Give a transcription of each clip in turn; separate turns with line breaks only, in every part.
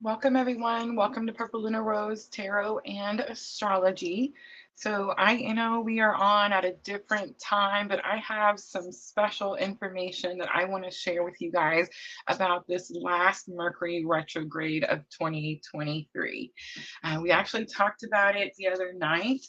Welcome, everyone. Welcome to Purple LunaRose Tarot and Astrology. So, I know we are on at a different time, but I have some special information that I want to share with you guys about this last Mercury retrograde of 2023. We actually talked about it the other night.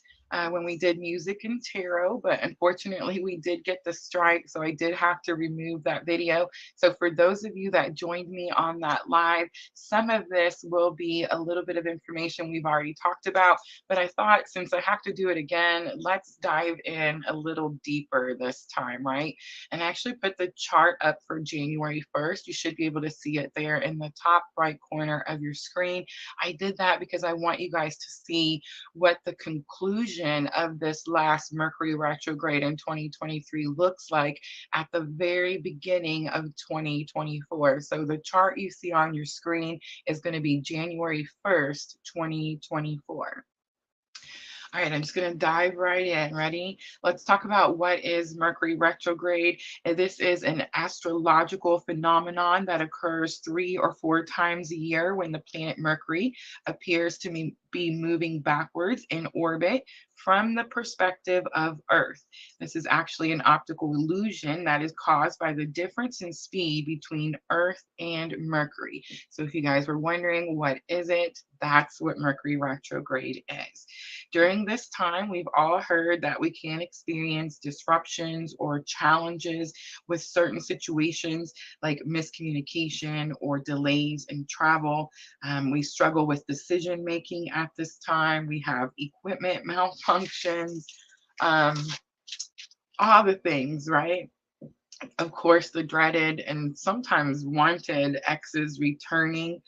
When we did music and tarot, but unfortunately we did get the strike, so I did have to remove that video. So for those of you that joined me on that live, some of this will be a little bit of information we've already talked about, but I thought since I have to do it again, let's dive in a little deeper this time, right? And I actually put the chart up for January 1st. You should be able to see it there in the top right corner of your screen. I did that because I want you guys to see what the conclusion of this last Mercury retrograde in 2023 looks like at the very beginning of 2024. So the chart you see on your screen is going to be January 1st, 2024. All right, I'm just going to dive right in. Ready? Let's talk about what is Mercury retrograde. This is an astrological phenomenon that occurs 3 or 4 times a year when the planet Mercury appears to be moving backwards in orbit from the perspective of Earth. This is actually an optical illusion that is caused by the difference in speed between Earth and Mercury. So if you guys were wondering what is it, that's what Mercury retrograde is. During this time, we've all heard that we can experience disruptions or challenges with certain situations like miscommunication or delays in travel. We struggle with decision making at this time. We have equipment malfunctions, um, all the things, right? Of course, the dreaded and sometimes wanted exes returning.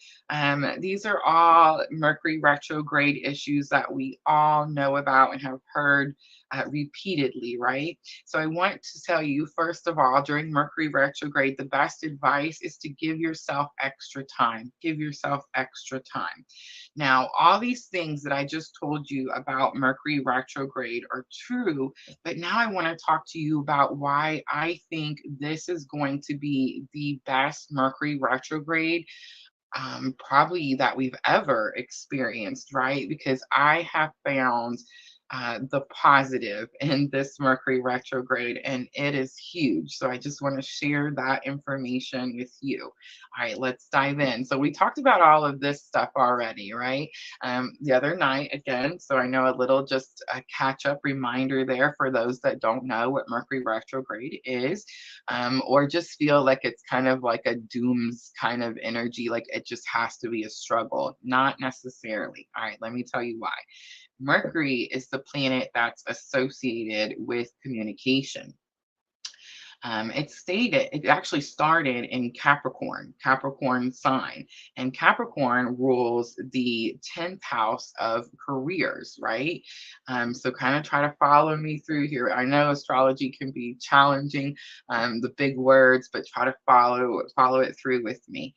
These are all Mercury retrograde issues that we all know about and have heard repeatedly, right? So, I want to tell you, first of all, during Mercury retrograde, the best advice is to give yourself extra time. Give yourself extra time. Now, all these things that I just told you about Mercury retrograde are true, but now I want to talk to you about why I think this is going to be the best Mercury retrograde probably that we've ever experienced, right? Because I have found the positive in this Mercury retrograde, and it is huge. So I just want to share that information with you. All right, let's dive in. So we talked about all of this stuff already, right? The other night, again. So I know a little just a catch up reminder there for those that don't know what Mercury retrograde is, or just feel like it's kind of like a dooms kind of energy, like it just has to be a struggle. Not necessarily. All right, let me tell you why. Mercury is the planet that's associated with communication. It actually started in Capricorn sign, and Capricorn rules the 10th house of careers, right? So kind of try to follow me through here. I know astrology can be challenging, the big words, but try to follow it through with me.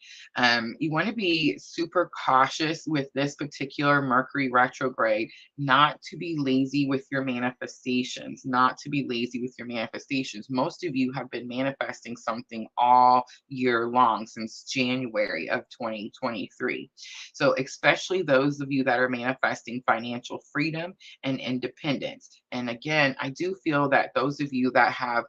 You want to be super cautious with this particular Mercury retrograde, not to be lazy with your manifestations, not to be lazy with your manifestations. Most of you have been manifesting something all year long since January of 2023. So, especially those of you that are manifesting financial freedom and independence. And again, I do feel that those of you that have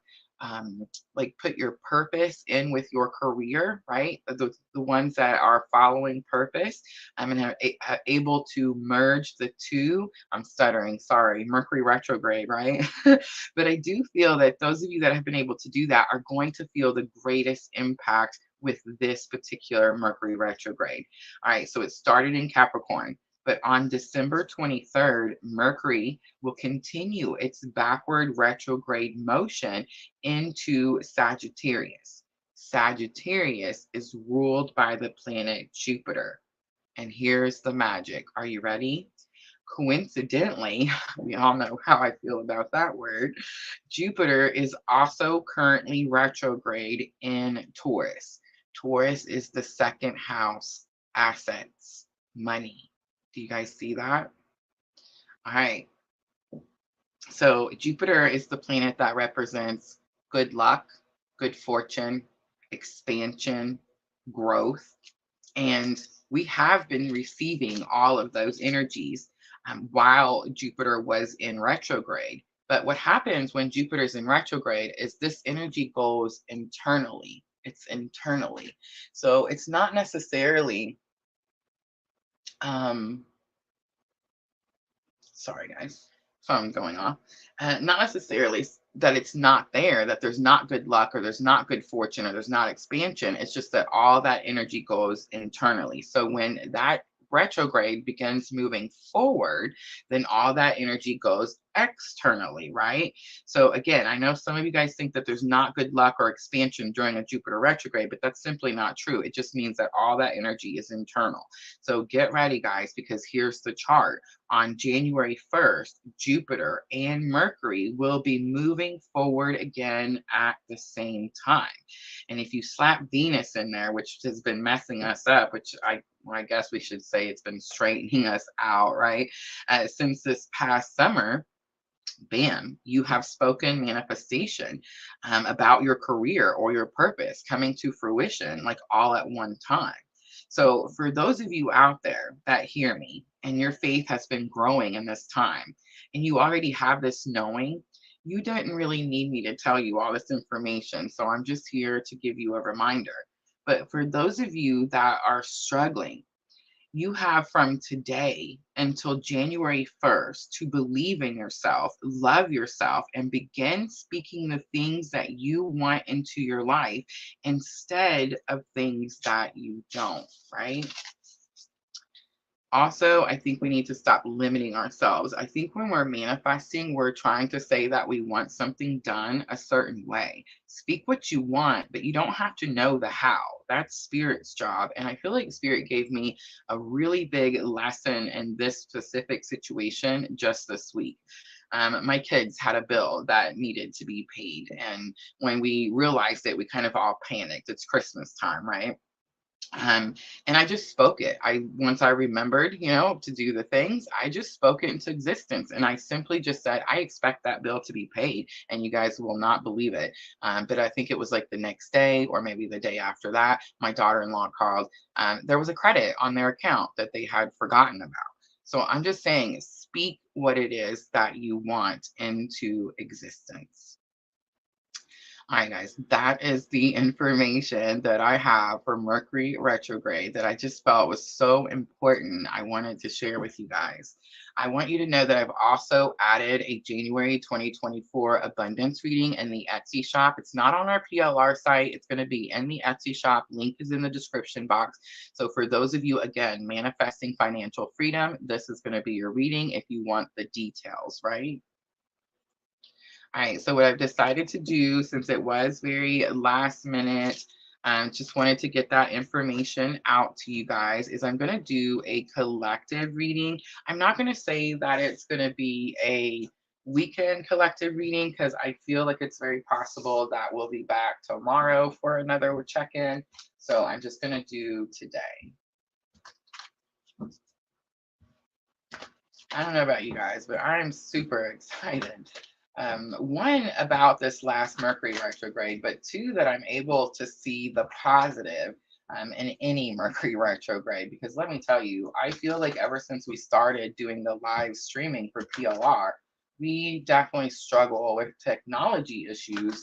like put your purpose in with your career, right? The ones that are following purpose, and are able to merge the two. I'm stuttering, sorry, Mercury retrograde, right? But I do feel that those of you that have been able to do that are going to feel the greatest impact with this particular Mercury retrograde. All right, so it started in Capricorn. But on December 23rd, Mercury will continue its backward retrograde motion into Sagittarius. Sagittarius is ruled by the planet Jupiter. And here's the magic. Are you ready? Coincidentally, we all know how I feel about that word. Jupiter is also currently retrograde in Taurus. Taurus is the second house, assets, money. Do you guys see that? All right. So Jupiter is the planet that represents good luck, good fortune, expansion, growth. And we have been receiving all of those energies while Jupiter was in retrograde. But what happens when Jupiter's in retrograde is this energy goes internally. It's internally. So it's not necessarily, um, sorry guys, phone going off. Not necessarily that it's not there, that there's not good luck or there's not good fortune or there's not expansion. It's just that all that energy goes internally. So when that retrograde begins moving forward, then all that energy goes externally, right? So again, I know some of you guys think that there's not good luck or expansion during a Jupiter retrograde, but that's simply not true. It just means that all that energy is internal. So get ready, guys, because here's the chart. On January 1st, Jupiter and Mercury will be moving forward again at the same time. And if you slap Venus in there, which has been messing us up, which I guess we should say it's been straightening us out, right? Since this past summer, bam, you have spoken manifestation about your career or your purpose coming to fruition, like all at one time. So, for those of you out there that hear me and your faith has been growing in this time, and you already have this knowing, you didn't really need me to tell you all this information. So, I'm just here to give you a reminder. But for those of you that are struggling, you have from today until January 1st to believe in yourself, love yourself, and begin speaking the things that you want into your life instead of things that you don't, right? Also, I think we need to stop limiting ourselves. I think when we're manifesting, we're trying to say that we want something done a certain way. Speak what you want, but you don't have to know the how. That's Spirit's job. And I feel like Spirit gave me a really big lesson in this specific situation just this week. My kids had a bill that needed to be paid. And when we realized it, we kind of all panicked. It's Christmas time, right? Um, and I just spoke it. Once I remembered, to do the things, I just spoke it into existence. And I simply just said, I expect that bill to be paid. And you guys will not believe it. But I think it was like the next day or maybe the day after that, my daughter-in-law called. There was a credit on their account that they had forgotten about. So I'm just saying, speak what it is that you want into existence. All right, guys, that is the information that I have for Mercury retrograde that I just felt was so important. I wanted to share with you guys. I want you to know that I've also added a January 2024 abundance reading in the Etsy shop. It's not on our PLR site. It's going to be in the Etsy shop. Link is in the description box. So for those of you, again, manifesting financial freedom, this is going to be your reading if you want the details, right? All right, so what I've decided to do, since it was very last minute, just wanted to get that information out to you guys, is I'm going to do a collective reading. I'm not going to say that it's going to be a weekend collective reading because I feel like it's very possible that we'll be back tomorrow for another check-in. So I'm just going to do today. I don't know about you guys, but I'm super excited. One, about this last Mercury retrograde, but two, that I'm able to see the positive in any Mercury retrograde. Because let me tell you, I feel like ever since we started doing the live streaming for PLR, we definitely struggle with technology issues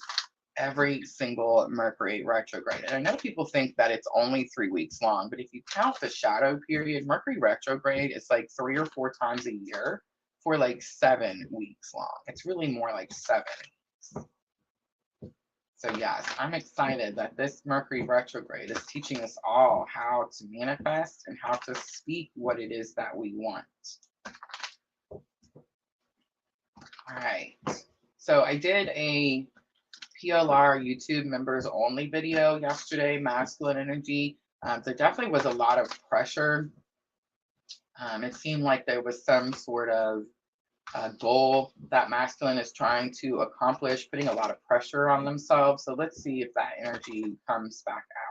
every single Mercury retrograde. And I know people think that it's only 3 weeks long, but if you count the shadow period, Mercury retrograde is like 3 or 4 times a year for like 7 weeks long. It's really more like 7 weeks. So yes, I'm excited that this Mercury retrograde is teaching us all how to manifest and how to speak what it is that we want. All right. So I did a PLR YouTube members only video yesterday, masculine energy. There definitely was a lot of pressure. It seemed like there was some sort of goal that masculine is trying to accomplish, putting a lot of pressure on themselves. So let's see if that energy comes back out.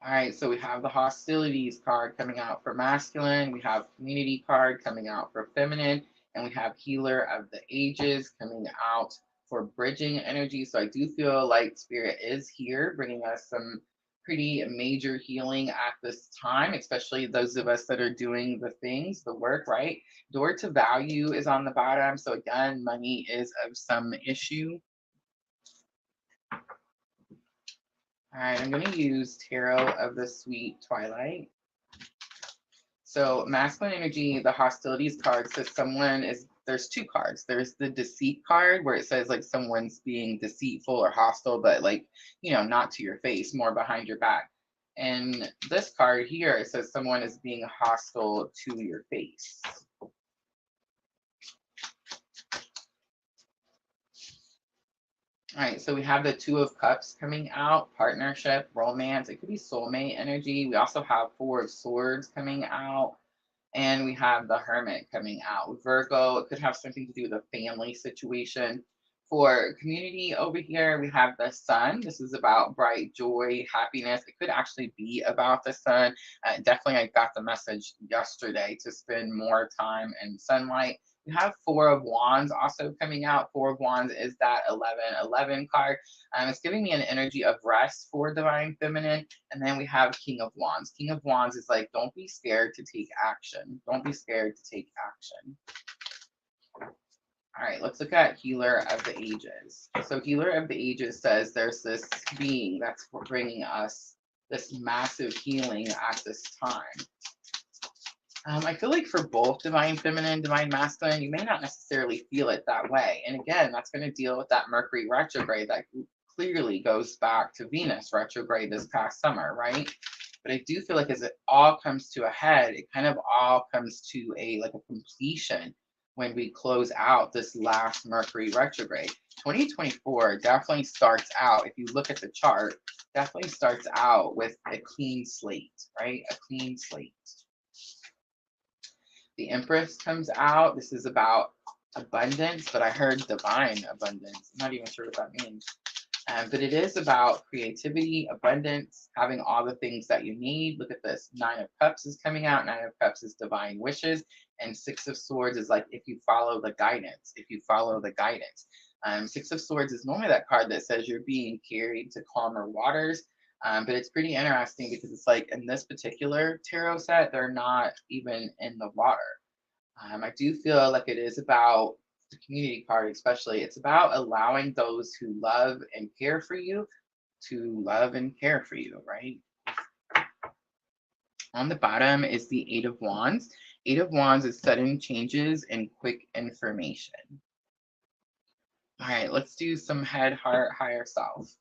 All right, so we have the hostilities card coming out for masculine, we have community card coming out for feminine, and we have healer of the ages coming out for bridging energy. So I do feel like spirit is here bringing us some pretty major healing at this time, especially those of us that are doing the things, the work, right? Door to value is on the bottom. So again, money is of some issue. All right, I'm going to use Tarot of the Sweet Twilight. So masculine energy, the hostilities card says there's two cards. There's the deceit card where it says like someone's being deceitful or hostile, but like, not to your face, more behind your back. And this card here, it says someone is being hostile to your face. All right, so we have the Two of Cups coming out, partnership, romance. It could be soulmate energy. We also have Four of Swords coming out, and we have the Hermit coming out. Virgo, it could have something to do with a family situation. For community over here, we have the Sun. This is about bright joy, happiness. It could actually be about the Sun. Definitely, I got the message yesterday to spend more time in sunlight. We have Four of Wands also coming out. Four of Wands is that 11-11 card. It's giving me an energy of rest for Divine Feminine. And then we have King of Wands. King of Wands is like, don't be scared to take action. Don't be scared to take action. All right, let's look at Healer of the Ages. So Healer of the Ages says there's this being that's bringing us this massive healing at this time. I feel like for both Divine Feminine, Divine Masculine, you may not necessarily feel it that way. And again, that's going to deal with that Mercury retrograde that clearly goes back to Venus retrograde this past summer, right? But I do feel like as it all comes to a head, it kind of all comes to a completion when we close out this last Mercury retrograde. 2024 definitely starts out, if you look at the chart, definitely starts out with a clean slate, right? A clean slate. The Empress comes out. This is about abundance, but I heard divine abundance. I'm not even sure what that means. But it is about creativity, abundance, having all the things that you need. Look at this. 9 of Cups is coming out. 9 of Cups is divine wishes. And 6 of Swords is like if you follow the guidance. If you follow the guidance. 6 of Swords is normally that card that says you're being carried to calmer waters. But it's pretty interesting because it's like in this particular tarot set, they're not even in the water. I do feel like it is about the community card, especially. It's about allowing those who love and care for you to love and care for you, right? On the bottom is the 8 of Wands. 8 of Wands is sudden changes and quick information. All right, let's do some head, heart, higher self.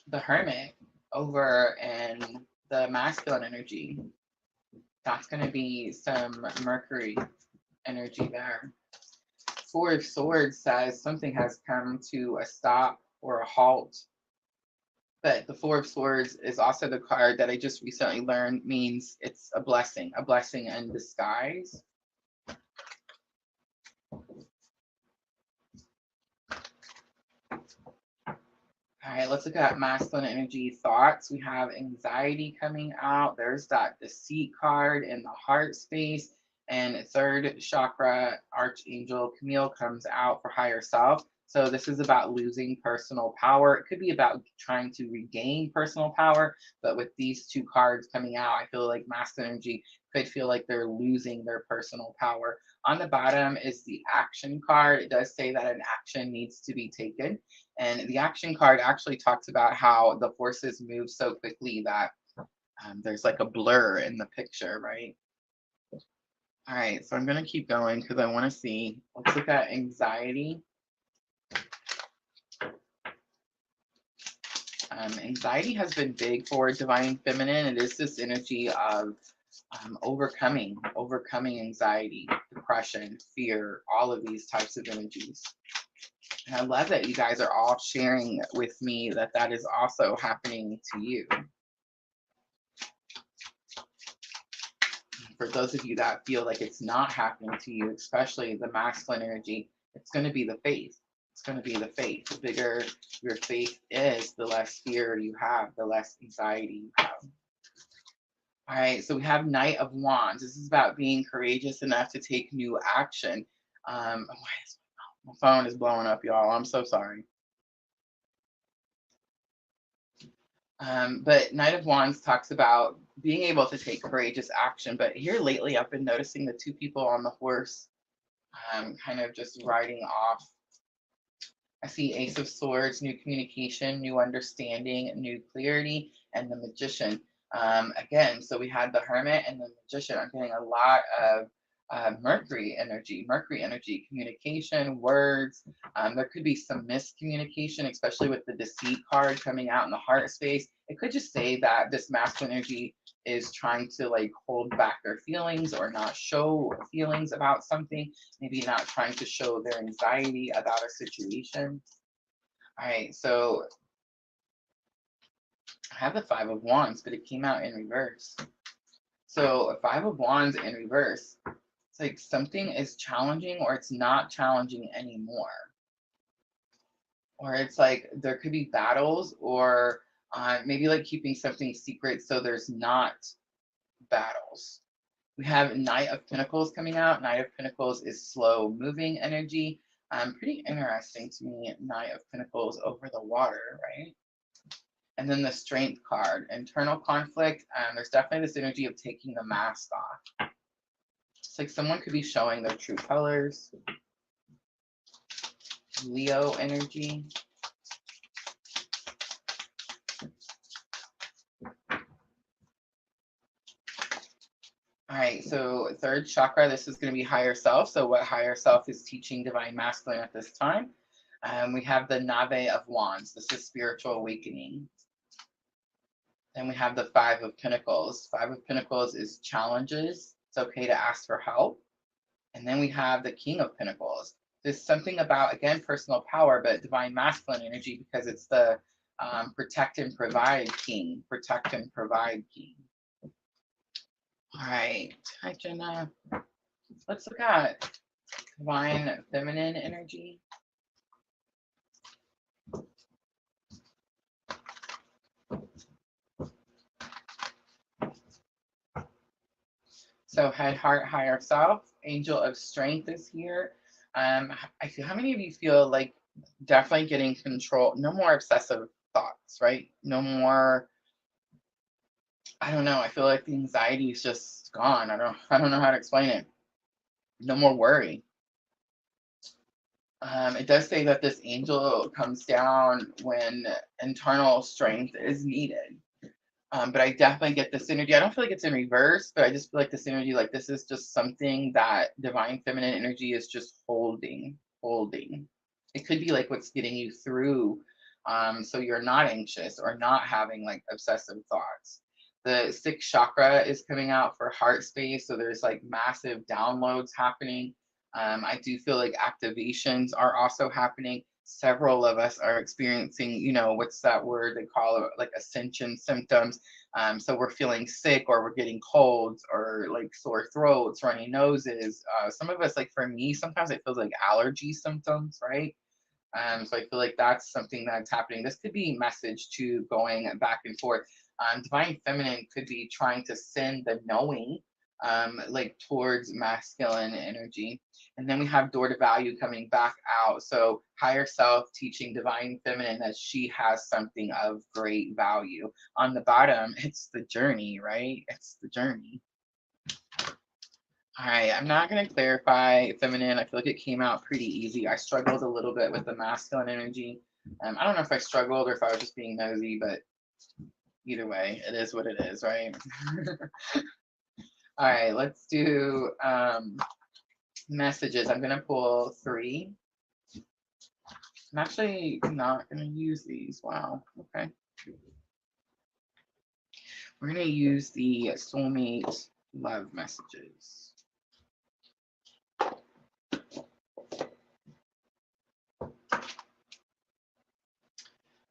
The Hermit over in the masculine energy. That's going to be some Mercury energy there. 4 of Swords says something has come to a stop or a halt. But the 4 of Swords is also the card that I just recently learned means it's a blessing in disguise. All right, let's look at masculine energy thoughts. We have anxiety coming out. There's that deceit card in the heart space. And 3rd chakra, Archangel Camille comes out for higher self. So this is about losing personal power. It could be about trying to regain personal power. But with these two cards coming out, I feel like masculine energy could feel like they're losing their personal power. On the bottom is the action card. It does say that an action needs to be taken. And the action card actually talks about how the forces move so quickly that there's like a blur in the picture, right? All right, so I'm going to keep going because I want to see. Let's look at anxiety. Anxiety has been big for Divine Feminine. It is this energy of overcoming anxiety, depression, fear, all of these types of energies. And I love that you guys are all sharing with me that that is also happening to you. For those of you that feel like it's not happening to you, especially the masculine energy, it's going to be the faith. It's going to be the faith. The bigger your faith is, the less fear you have, the less anxiety you have. All right, so we have Knight of Wands. This is about being courageous enough to take new action. Why is my phone is blowing up, y'all? I'm so sorry. But Knight of Wands talks about being able to take courageous action. But here lately, I've been noticing the two people on the horse kind of just riding off. I see Ace of Swords, new communication, new understanding, new clarity, and the Magician. Again, so we had the Hermit and the Magician. I'm getting a lot of Mercury energy, communication, words. There could be some miscommunication, especially with the Deceit card coming out in the heart space. It could just say that this masculine energy is trying to like hold back their feelings or not show feelings about something, maybe not trying to show their anxiety about a situation. All right, so I have the Five of Wands, but it came out in reverse. So a Five of Wands in reverse, it's like something is challenging or it's not challenging anymore. Or it's like there could be battles or maybe like keeping something secret so there's not battles. We have Knight of Pentacles coming out. Knight of Pentacles is slow moving energy. Pretty interesting to me, Knight of Pentacles over the water, right? And then the Strength card, internal conflict. There's definitely this energy of taking the mask off. It's like someone could be showing their true colors. Leo energy. All right, so third chakra, this is going to be higher self. So what higher self is teaching divine masculine at this time? We have the Knave of Wands. This is spiritual awakening. Then we have the Five of Pentacles. Five of Pentacles is challenges. It's okay to ask for help. And then we have the King of Pentacles. There's something about, again, personal power, but divine masculine energy because it's the protect and provide king. Protect and provide king. All right. Hi, Jenna. Let's look at divine feminine energy. So head, heart, higher self, angel of strength is here. I feel, how many of you feel like definitely getting control, no more obsessive thoughts, right? No more, I don't know. I feel like the anxiety is just gone. I don't know how to explain it. No more worry. It does say that this angel comes down when internal strength is needed. But I definitely get this energy. I don't feel like it's in reverse, but I just feel like this energy, like this is just something that divine feminine energy is just holding. It could be like what's getting you through, so you're not anxious or not having like obsessive thoughts. The sixth chakra is coming out for heart space, so there's like massive downloads happening. I do feel like activations are also happening. Several of us are experiencing, you know, what's that word they call it, like ascension symptoms. So we're feeling sick or we're getting colds or like sore throats, runny noses. Some of us, like for me, sometimes it feels like allergy symptoms, right? So I feel like that's something that's happening. This could be message to going back and forth. Divine feminine could be trying to send the knowing like towards masculine energy. And then we have door to value coming back out. So higher self teaching divine feminine that she has something of great value. On the bottom, it's the journey, right? It's the journey. All right, I'm not going to clarify feminine. I feel like it came out pretty easy. I struggled a little bit with the masculine energy. I don't know if I struggled or if I was just being nosy, but either way, it is what it is, right? All right, let's do messages. I'm going to pull 3. I'm actually not going to use these. Wow. Okay. We're going to use the soulmate love messages.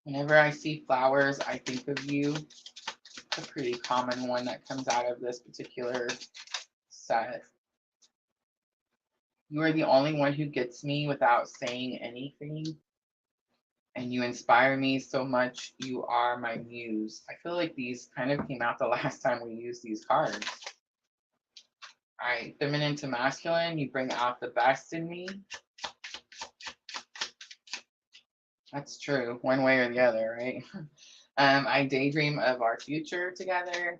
Whenever I see flowers, I think of you. It's a pretty common one that comes out of this particular set. You are the only one who gets me without saying anything. And you inspire me so much. You are my muse. I feel like these kind of came out the last time we used these cards. All right, feminine to masculine, you bring out the best in me. That's true, one way or the other, right? I daydream of our future together,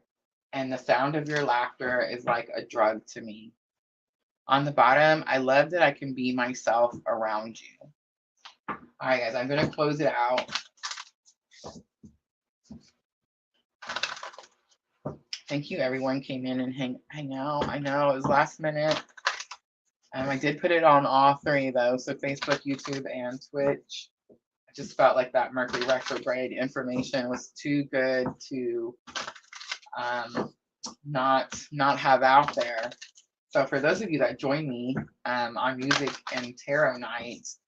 and the sound of your laughter is like a drug to me. On the bottom, I love that I can be myself around you. All right, guys, I'm going to close it out. Thank you, everyone came in and hang out. I know it was last minute. I did put it on all three, though, so Facebook, YouTube, and Twitch. I just felt like that Mercury retrograde information was too good to not have out there. So for those of you that join me on music and tarot nights,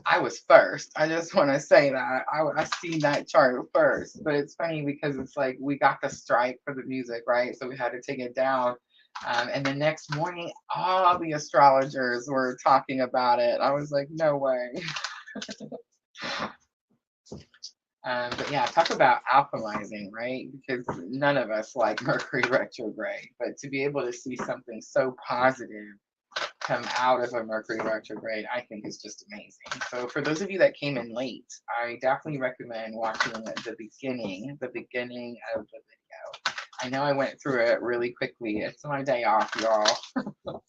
I was first. I just want to say that I seen that chart first, but it's funny because it's like we got the strike for the music, right? So we had to take it down. And the next morning, all the astrologers were talking about it. I was like, no way. But yeah, talk about alchemizing, right? Because none of us like Mercury retrograde, but to be able to see something so positive come out of a Mercury retrograde, I think is just amazing. So for those of you that came in late, I definitely recommend watching the beginning of the video. I know I went through it really quickly. It's my day off, y'all.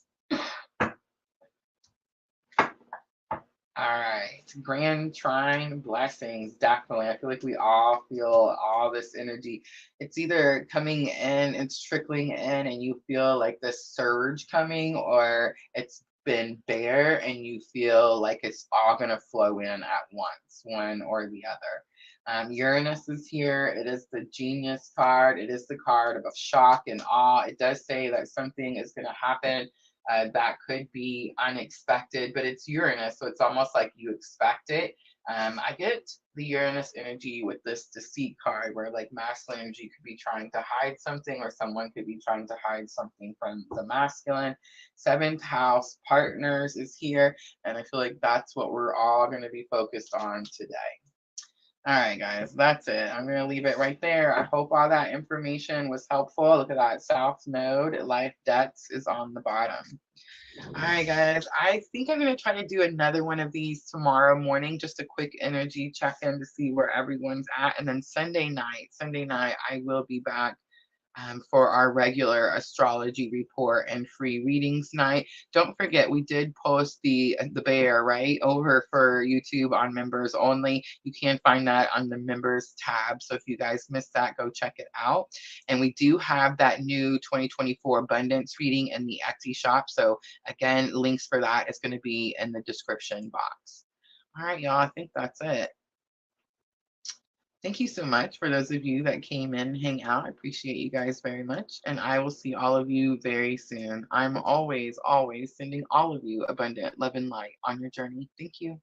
All right, grand trine blessings, definitely. I feel like we all feel all this energy. It's either coming in, it's trickling in, and you feel like this surge coming, or it's been bare and you feel like it's all going to flow in at once, one or the other. Uranus is here. It is the genius card. It is the card of shock and awe. It does say that something is going to happen that could be unexpected, but it's Uranus, so it's almost like you expect it. I get the Uranus energy with this deceit card, where like masculine energy could be trying to hide something, or someone could be trying to hide something from the masculine. 7th house partners is here, and I feel like that's what we're all going to be focused on today. All right, guys, that's it. I'm going to leave it right there. I hope all that information was helpful. Look at that South Node. Life debts is on the bottom. All right, guys, I think I'm going to try to do another one of these tomorrow morning, just a quick energy check-in to see where everyone's at. And then Sunday night, I will be back for our regular astrology report and free readings night. Don't forget, we did post the bear right over for YouTube on members only. You can find that on the members tab. So if you guys missed that, go check it out. And we do have that new 2024 abundance reading in the Etsy shop. So again, links for that is going to be in the description box. All right, y'all, I think that's it. Thank you so much for those of you that came in and hang out. I appreciate you guys very much. And I will see all of you very soon. I'm always, always sending all of you abundant love and light on your journey. Thank you.